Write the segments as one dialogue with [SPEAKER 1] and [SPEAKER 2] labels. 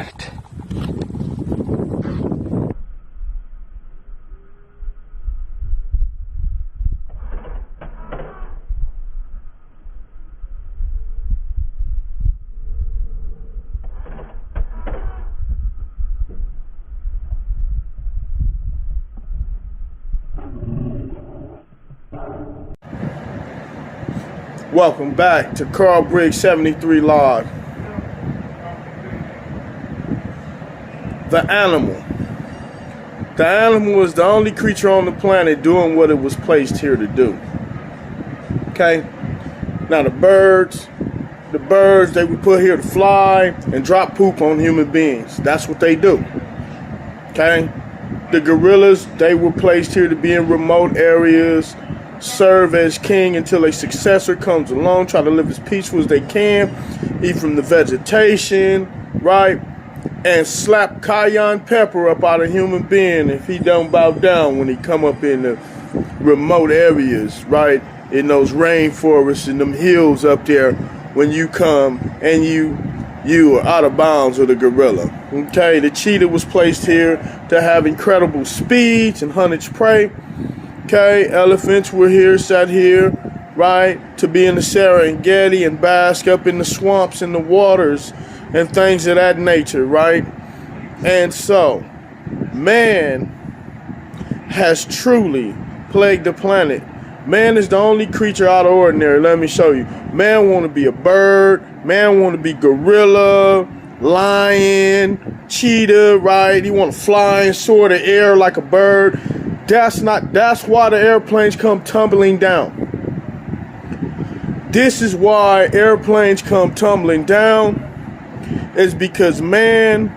[SPEAKER 1] Got it.
[SPEAKER 2] Welcome back to Carl Briggs 73 Live. The animal. The animal is the only creature on the planet doing what it was placed here to do. Okay? Now the birds, they were put here to fly and drop poop on human beings. That's what they do. Okay? The gorillas, they were placed here to be in remote areas, serve as king until a successor comes along, try to live as peaceful as they can, eat from the vegetation, right? And slap cayenne pepper up out of human being if he don't bow down when he come up in the remote areas, right? In those rainforests and them hills up there when you come and you are out of bounds with a gorilla. Okay, the cheetah was placed here to have incredible speeds and hunt its prey. Okay, elephants were here, sat here, right, to be in the Serengeti and bask up in the swamps and the waters and things of that nature, right? And so, man has truly plagued the planet. Man is the only creature out of ordinary. Let me show you. Man want to be a bird. Man want to be gorilla, lion, cheetah, right? He want to fly and soar the air like a bird. That's why the airplanes come tumbling down. This is why airplanes come tumbling down. It's because man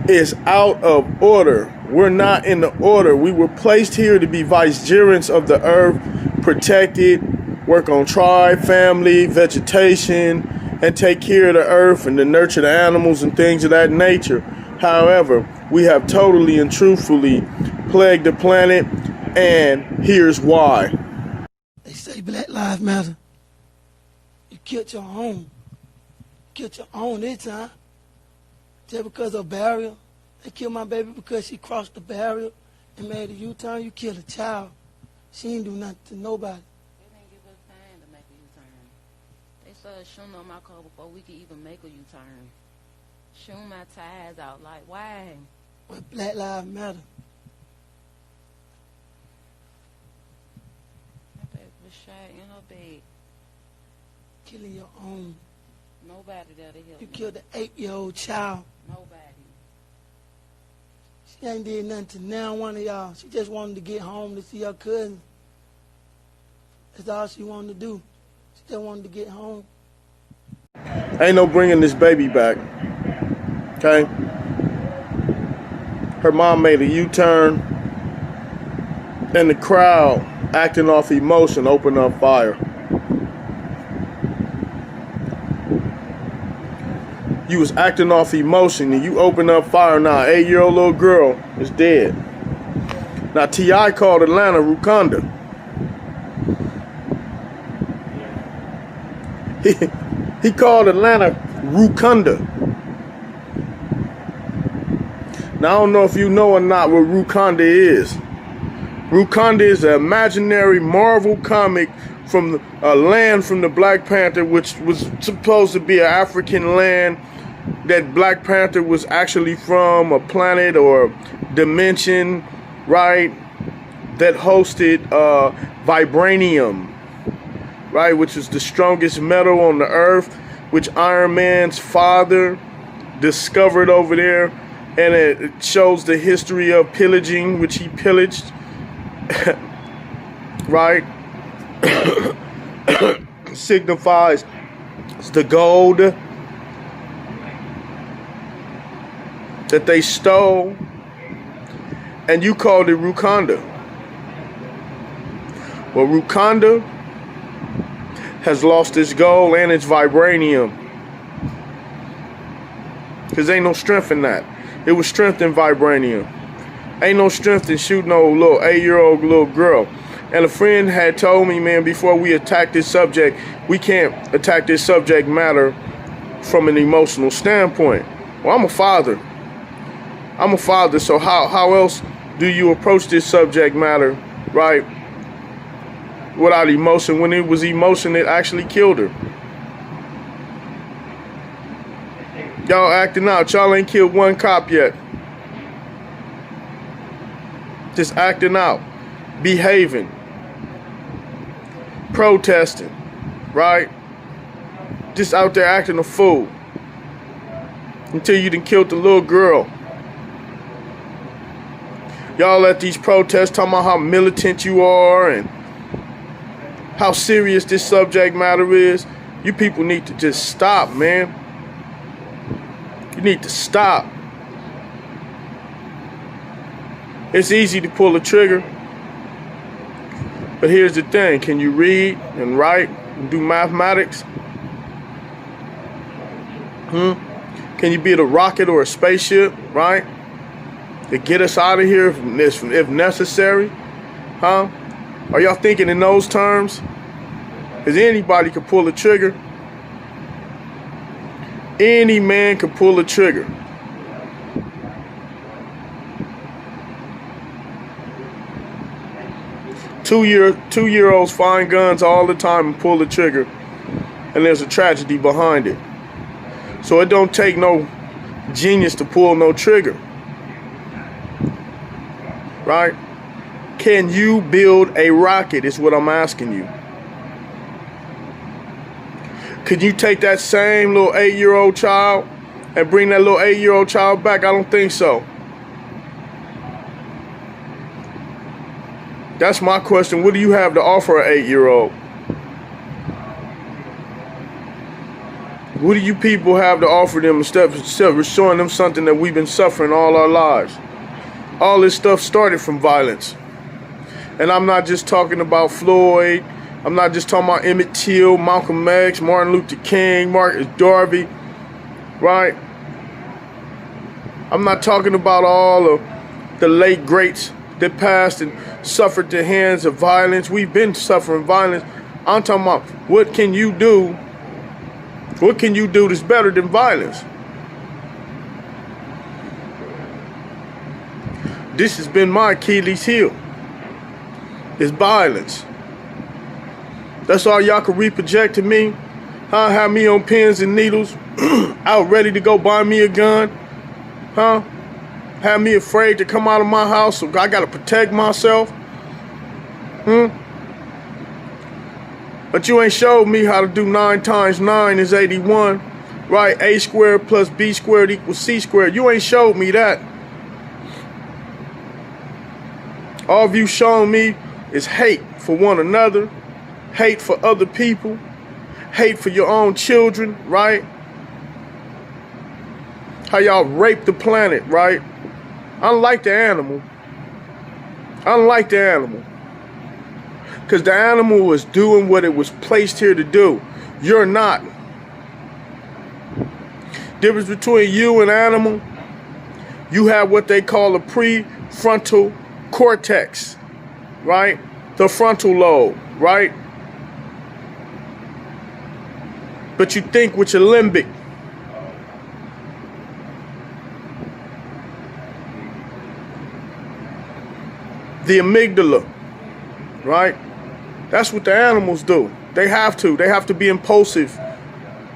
[SPEAKER 2] is out of order. We're not in the order. We were placed here to be vicegerents of the earth, protect it, work on tribe, family, vegetation, and take care of the earth and to nurture the animals and things of that nature. However, we have totally and truthfully plagued the planet, and here's why.
[SPEAKER 3] They say Black Lives Matter. You killed your own. Killed your own this time. Just because of barrier. They killed my baby because she crossed the barrier and made a U-turn. You killed a child. She ain't do nothing to nobody.
[SPEAKER 4] They didn't give us time to make a U-turn. They started shooting on my car before we could even make a U-turn. Shooting my tires out. Like, why?
[SPEAKER 3] Well, Black Lives Matter.
[SPEAKER 4] My baby was shot in her bed.
[SPEAKER 3] Killing your own.
[SPEAKER 4] Nobody there to help
[SPEAKER 3] You
[SPEAKER 4] me.
[SPEAKER 3] killed an 8-year-old child.
[SPEAKER 4] Nobody.
[SPEAKER 3] She ain't did nothing to now one of y'all. She just wanted to get home to see her cousin. That's all she wanted to do. She just wanted to get home.
[SPEAKER 2] Ain't no bringing this baby back. Okay? Her mom made a U-turn, and the crowd, acting off emotion, opened up fire. You was acting off emotion and you opened up fire. Now, 8-year-old little girl is dead. Now, T.I. called Atlanta Wucanda. He called Atlanta Wucanda. Now, I don't know if you know or not what Wucanda is. Wucanda is an imaginary Marvel comic from a land from the Black Panther, which was supposed to be an African land that Black Panther was actually from, a planet or dimension, right, that hosted vibranium, right, which is the strongest metal on the earth, which Iron Man's father discovered over there, and it shows the history of pillaging, which he pillaged, right, signifies the gold that they stole, and you called it Wucanda. Well, Wucanda has lost its gold and its vibranium, because ain't no strength in that. It was strength in vibranium. Ain't no strength in shooting no little 8-year-old little girl. And a friend had told me, man, before we attack this subject, we can't attack this subject matter from an emotional standpoint. Well, I'm a father. I'm a father, so how else do you approach this subject matter, right? Without emotion. When it was emotion, it actually killed her. Y'all acting out. Y'all ain't killed one cop yet. Just acting out, behaving, protesting, right? Just out there acting a fool until you done killed the little girl. Y'all at these protests talking about how militant you are and how serious this subject matter is. You people need to just stop, man. You need to stop. It's easy to pull a trigger, but here's the thing. Can you read and write and do mathematics? Can you build a rocket or a spaceship, right? To get us out of here if necessary? Huh? Are y'all thinking in those terms? Because anybody can pull a trigger. Any man can pull a trigger. Two-year-olds find guns all the time and pull the trigger, and there's a tragedy behind it. So it don't take no genius to pull no trigger, right? Can you build a rocket is what I'm asking you. Could you take that same little 8-year-old child and bring that little 8-year-old child back? I don't think so. That's my question. What do you have to offer an 8-year-old? What do you people have to offer them instead of showing them something that we've been suffering all our lives? All this stuff started from violence. And I'm not just talking about Floyd. I'm not just talking about Emmett Till, Malcolm X, Martin Luther King, Marcus Garvey, right? I'm not talking about all of the late greats that passed and suffered the hands of violence. We've been suffering violence. I'm talking about what can you do? What can you do that's better than violence? This has been my Achilles heel. It's violence. That's all y'all can reproject to me. Huh? Have me on pins and needles, out ready to go buy me a gun. Huh? Have me afraid to come out of my house, so I gotta protect myself. But you ain't showed me how to do 9 times 9 is 81. Right? A squared plus B squared equals C squared. You ain't showed me that. All of you shown me is hate for one another, hate for other people, hate for your own children, right? How y'all rape the planet, right? Unlike the animal. Unlike the animal. Because the animal was doing what it was placed here to do. You're not. Difference between you and animal, you have what they call a prefrontal cortex, right? The frontal lobe, right? But you think with your limbic. The amygdala, right? That's what the animals do. They have to. They have to be impulsive.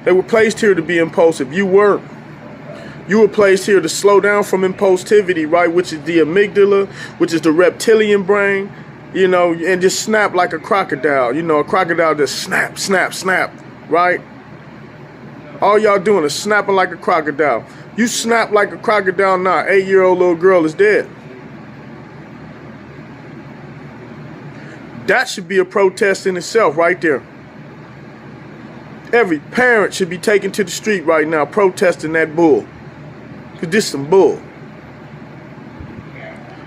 [SPEAKER 2] They were placed here to be impulsive. You weren't. You were placed here to slow down from impulsivity, right? Which is the amygdala, which is the reptilian brain, you know, and just snap like a crocodile. You know, a crocodile just snap, snap, snap, right? All y'all doing is snapping like a crocodile. You snap like a crocodile now, 8-year-old little girl is dead. That should be a protest in itself right there. Every parent should be taken to the street right now protesting that bull. Because this is some bull.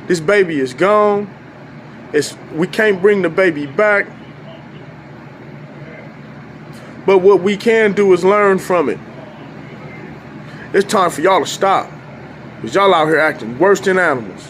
[SPEAKER 2] This baby is gone. We can't bring the baby back. But what we can do is learn from it. It's time for y'all to stop. Because y'all out here acting worse than animals.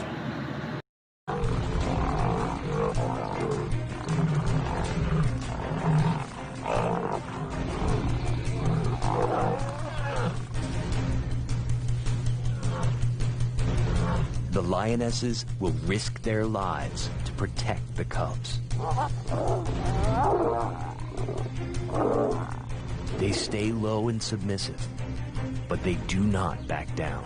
[SPEAKER 1] lionesses will risk their lives to protect the cubs. They stay low and submissive, but they do not back down.